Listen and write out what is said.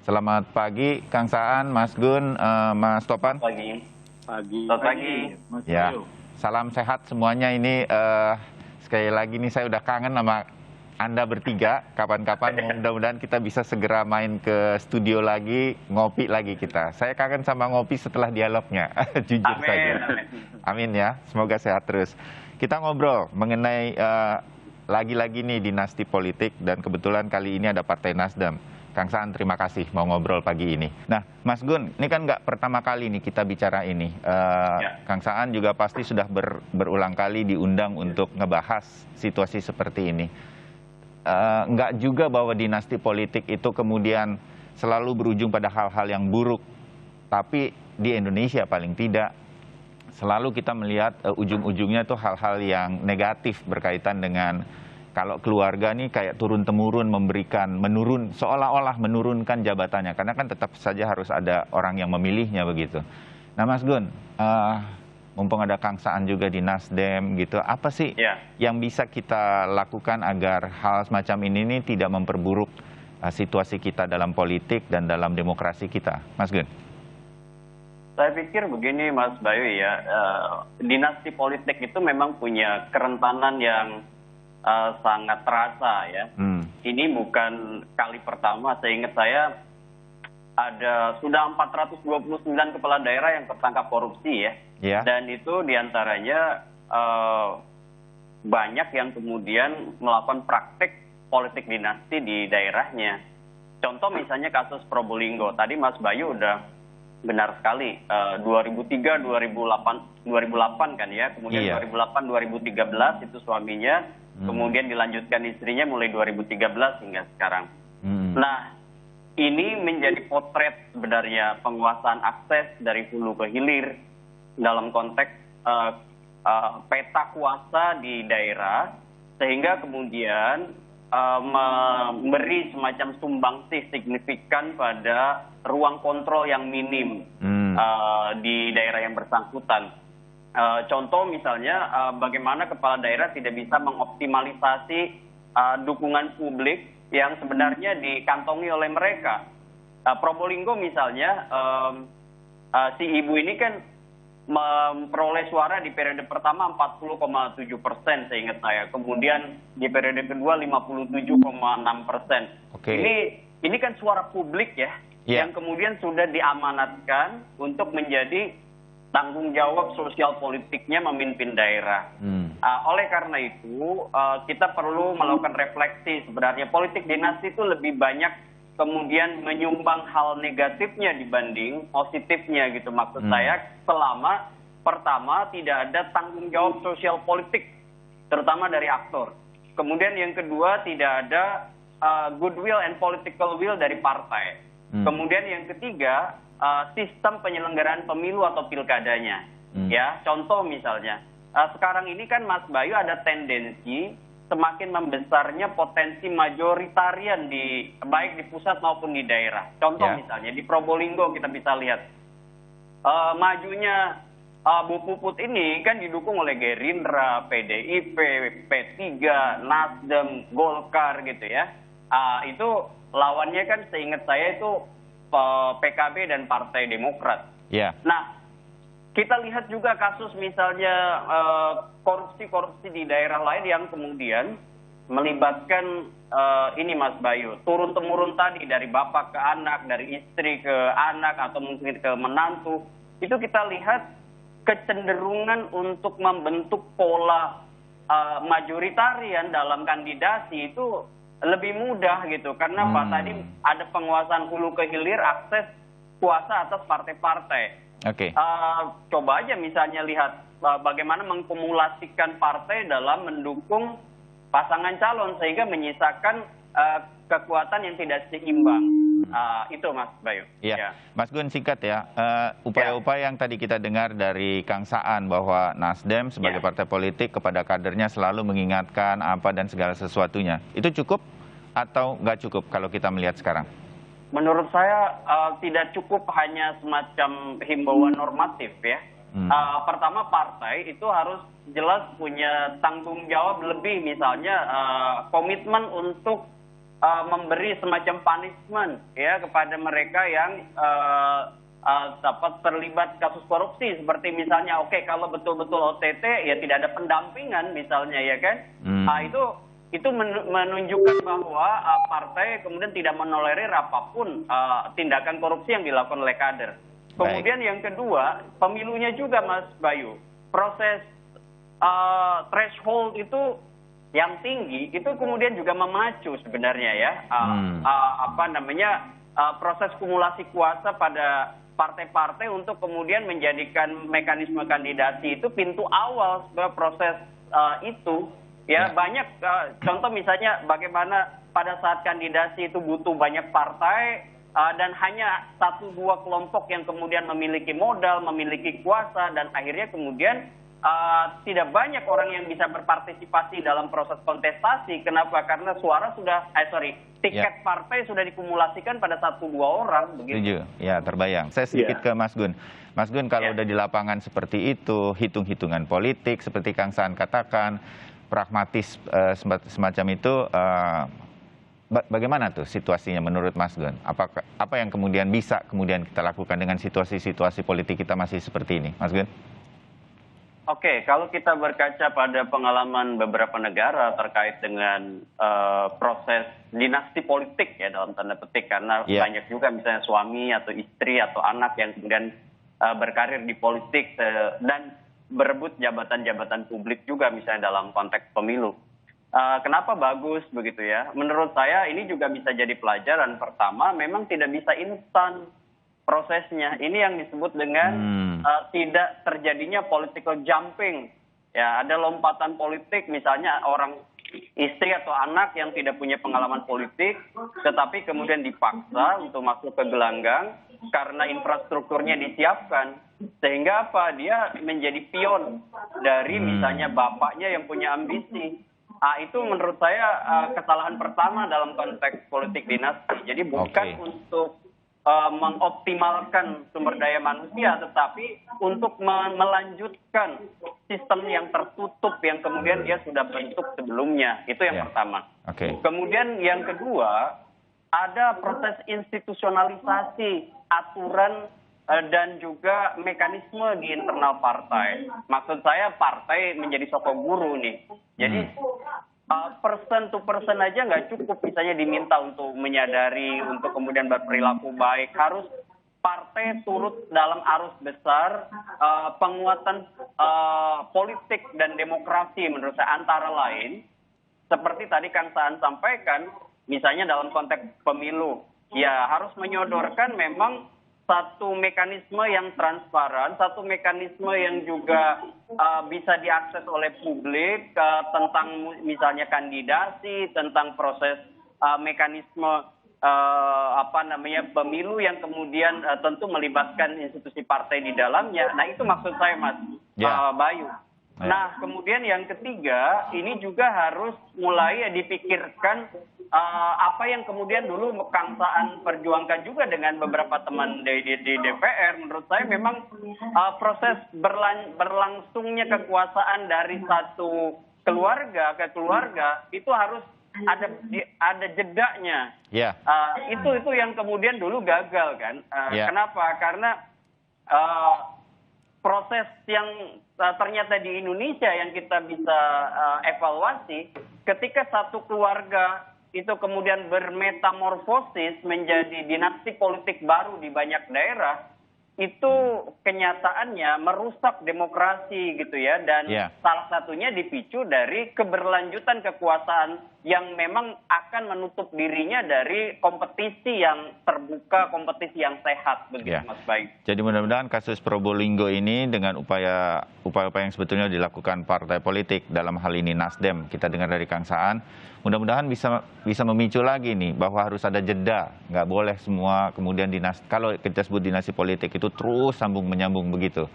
Selamat pagi, Kang Saan, Mas Gun, Mas Topan. Pagi. Selamat pagi, Mas Ya, Bayu. salam sehat semuanya. Ini sekali lagi nih saya udah kangen sama Anda bertiga. Kapan-kapan mudah-mudahan kita bisa segera main ke studio lagi, ngopi lagi kita. Saya kangen sama ngopi setelah dialognya, jujur Amin, saja. amin. Amin ya, semoga sehat terus. Kita ngobrol mengenai lagi-lagi nih dinasti politik dan kebetulan kali ini ada Partai Nasdem. Kang Saan, terima kasih mau ngobrol pagi ini. Nah, Mas Gun, ini kan nggak pertama kali nih kita bicara ini. Kang Saan juga pasti sudah berulang kali diundang untuk ngebahas situasi seperti ini. Nggak juga bahwa dinasti politik itu kemudian selalu berujung pada hal-hal yang buruk. Tapi di Indonesia paling tidak, selalu kita melihat ujung-ujungnya tuh hal-hal yang negatif berkaitan dengan kalau keluarga nih kayak turun-temurun seolah-olah menurunkan jabatannya. Karena kan tetap saja harus ada orang yang memilihnya begitu. Nah Mas Gun, mumpung ada Kang Saan juga di Nasdem gitu, apa sih yang bisa kita lakukan agar hal semacam ini nih tidak memperburuk situasi kita dalam politik dan dalam demokrasi kita? Mas Gun. Saya pikir begini Mas Bayu ya, dinasti politik itu memang punya kerentanan yang sangat terasa ya. Ini bukan kali pertama, seingat saya sudah 429 kepala daerah yang tertangkap korupsi ya. Dan itu diantaranya banyak yang kemudian melakukan praktik politik dinasti di daerahnya. Contoh misalnya kasus Probolinggo, tadi Mas Bayu udah benar sekali, 2003, 2008 kan ya, kemudian 2008, 2013 itu suaminya, kemudian dilanjutkan istrinya mulai 2013 hingga sekarang. Nah, ini menjadi potret sebenarnya penguasaan akses dari hulu ke hilir dalam konteks peta kuasa di daerah, sehingga kemudian memberi semacam sumbangsih signifikan pada ruang kontrol yang minim di daerah yang bersangkutan. Contoh misalnya bagaimana kepala daerah tidak bisa mengoptimalisasi dukungan publik yang sebenarnya dikantongi oleh mereka. Probolinggo misalnya, si ibu ini kan memperoleh suara di periode pertama 40,7% seingat saya. Kemudian di periode kedua 57,6%. Ini kan suara publik ya, yang kemudian sudah diamanatkan untuk menjadi tanggung jawab sosial politiknya memimpin daerah. Oleh karena itu, kita perlu melakukan refleksi sebenarnya politik dinasti itu lebih banyak kemudian menyumbang hal negatifnya dibanding positifnya gitu. Maksud saya, selama pertama tidak ada tanggung jawab sosial politik, terutama dari aktor. Kemudian yang kedua, tidak ada goodwill and political will dari partai. Kemudian yang ketiga, sistem penyelenggaraan pemilu atau pilkadanya. Ya, contoh misalnya, sekarang ini kan Mas Bayu ada tendensi semakin membesarnya potensi majoritarian baik di pusat maupun di daerah. Contoh misalnya di Probolinggo kita bisa lihat majunya Bu Puput ini kan didukung oleh Gerindra, PDIP, P3, Nasdem, Golkar gitu ya. Itu lawannya kan seingat saya itu PKB dan Partai Demokrat. Nah, kita lihat juga kasus misalnya korupsi-korupsi di daerah lain yang kemudian melibatkan ini Mas Bayu, turun-temurun tadi dari bapak ke anak, dari istri ke anak atau mungkin ke menantu. Itu kita lihat kecenderungan untuk membentuk pola majoritarian dalam kandidasi itu lebih mudah gitu. Karena Pak tadi ada penguasaan hulu ke hilir, akses kuasa atas partai-partai. Coba aja misalnya lihat bagaimana mengkumulasikan partai dalam mendukung pasangan calon sehingga menyisakan kekuatan yang tidak seimbang. Itu Mas Bayu. Mas Gun, singkat ya, upaya-upaya yang tadi kita dengar dari Kang Saan bahwa Nasdem sebagai partai politik kepada kadernya selalu mengingatkan apa dan segala sesuatunya, itu cukup atau nggak cukup kalau kita melihat sekarang? Menurut saya tidak cukup hanya semacam himbauan normatif ya. Pertama, partai itu harus jelas punya tanggung jawab lebih, misalnya komitmen untuk memberi semacam punishment ya kepada mereka yang terlibat kasus korupsi, seperti misalnya kalau betul-betul OTT ya tidak ada pendampingan misalnya, ya kan. Itu menunjukkan bahwa partai kemudian tidak menolerir apapun tindakan korupsi yang dilakukan oleh kader. Kemudian yang kedua, pemilunya juga, Mas Bayu, proses threshold itu yang tinggi itu kemudian juga memacu sebenarnya ya proses kumulasi kuasa pada partai-partai untuk kemudian menjadikan mekanisme kandidasi itu pintu awal sebuah proses itu ya. Banyak contoh misalnya bagaimana pada saat kandidasi itu butuh banyak partai dan hanya 1-2 kelompok yang kemudian memiliki modal, memiliki kuasa, dan akhirnya kemudian tidak banyak orang yang bisa berpartisipasi dalam proses kontestasi. Kenapa? Karena tiket partai sudah dikumulasikan pada 1-2 orang. Begitu. Ya, terbayang. Saya sedikit ke Mas Gun. Mas Gun, kalau udah di lapangan seperti itu, hitung-hitungan politik, seperti Kang Saan katakan, pragmatis semacam itu, bagaimana tuh situasinya menurut Mas Gun? Apa yang kemudian bisa kita lakukan dengan situasi-situasi politik kita masih seperti ini, Mas Gun? Oke, kalau kita berkaca pada pengalaman beberapa negara terkait dengan proses dinasti politik ya dalam tanda petik, karena banyak juga misalnya suami atau istri atau anak yang kemudian berkarir di politik dan berebut jabatan-jabatan publik juga misalnya dalam konteks pemilu. Kenapa bagus begitu ya? Menurut saya ini juga bisa jadi pelajaran. Pertama, memang tidak bisa instan prosesnya. Ini yang disebut dengan tidak terjadinya political jumping. Ya, ada lompatan politik, misalnya orang istri atau anak yang tidak punya pengalaman politik, tetapi kemudian dipaksa untuk masuk ke gelanggang karena infrastrukturnya disiapkan. Sehingga dia menjadi pion dari misalnya bapaknya yang punya ambisi. Itu menurut saya kesalahan pertama dalam konteks politik dinasti. Jadi bukan untuk mengoptimalkan sumber daya manusia, tetapi untuk melanjutkan sistem yang tertutup yang kemudian dia sudah bentuk sebelumnya. Itu yang pertama. Kemudian yang kedua, ada proses institusionalisasi aturan dan juga mekanisme di internal partai. Maksud saya partai menjadi sosok guru nih. Jadi person to person aja nggak cukup, misalnya diminta untuk menyadari, untuk kemudian berperilaku baik. Harus partai turut dalam arus besar penguatan politik dan demokrasi menurut saya, antara lain seperti tadi Kang Saan sampaikan, misalnya dalam konteks pemilu, ya harus menyodorkan memang satu mekanisme yang transparan, satu mekanisme yang juga bisa diakses oleh publik tentang misalnya kandidasi, tentang proses mekanisme pemilu yang kemudian tentu melibatkan institusi partai di dalamnya. Nah, itu maksud saya, Mas Bayu. Nah, kemudian yang ketiga, ini juga harus mulai dipikirkan apa yang kemudian dulu Kang Saan perjuangkan juga dengan beberapa teman di DPR. Menurut saya memang proses berlangsungnya kekuasaan dari satu keluarga ke keluarga itu harus ada jedanya. Itu yang kemudian dulu gagal kan. Kenapa? Karena proses yang ternyata di Indonesia yang kita bisa evaluasi, ketika satu keluarga itu kemudian bermetamorfosis menjadi dinasti politik baru di banyak daerah, itu kenyataannya merusak demokrasi gitu ya, dan salah satunya dipicu dari keberlanjutan kekuasaan yang memang akan menutup dirinya dari kompetisi yang terbuka, kompetisi yang sehat begitu, Mas Bayu. Jadi mudah-mudahan kasus Probolinggo ini dengan upaya yang sebetulnya dilakukan partai politik, dalam hal ini Nasdem, kita dengar dari Kang Saan, mudah-mudahan bisa memicu lagi nih bahwa harus ada jeda, nggak boleh semua kemudian kalau kita sebut dinasti politik itu terus sambung menyambung begitu.